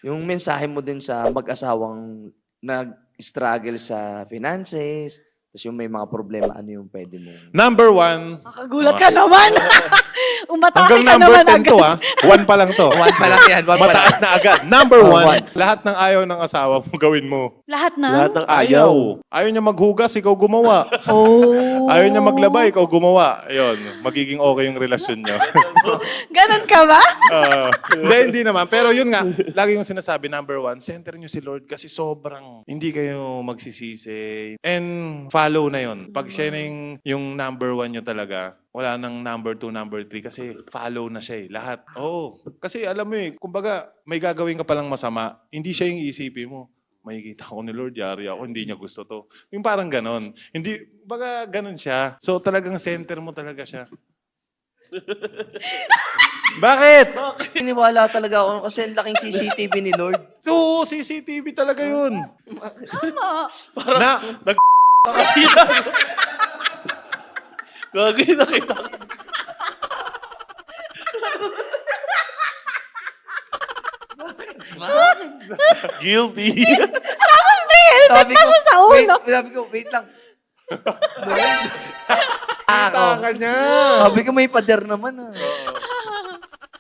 Yung mensahe mo din sa mag-asawang nag-struggle sa finances, tapos yung may mga problema, ano yung pwede mong... Number 1, Nakagulat ka naman. Umatake hanggang ka number naman 10 to agad. 1 pa lang to. One pa lang yan, one pa lang. Mataas na agad. Number Oh, 1, lahat ng ayaw ng asawa mo gawin mo. Lahat na? Lahat ng ayaw. Ayaw niya maghugas, ikaw gumawa. Oh. Ayaw niya maglaba, ikaw gumawa. Ayun, magiging okay yung relasyon niyo. Ganon ka ba? Hindi naman. Pero yun nga, lagi yung sinasabi, number 1, center niyo si Lord kasi sobrang hindi kayo magsisisi. And follow na yun. Pag siya na yung number 1 niyo talaga, wala nang number 2, number 3 kasi follow na siya eh. Lahat. Oo. Kasi alam mo eh, kumbaga may gagawin ka palang masama, hindi siya yung iisipin mo. Makikita ko ni Lord, yari ako, hindi niya gusto to. Yung parang ganon. Hindi, baga ganon siya. So talagang center mo talaga siya. Bakit? Piniwala talaga ako kasi ang laking CCTV ni Lord. So, CCTV talaga yun. Na, Gagi, nakita ko. Guilty. May helmet pa siya sa ulo. Sabi ko, wait lang. Kita ka niya. Sabi ko, may pader naman ah.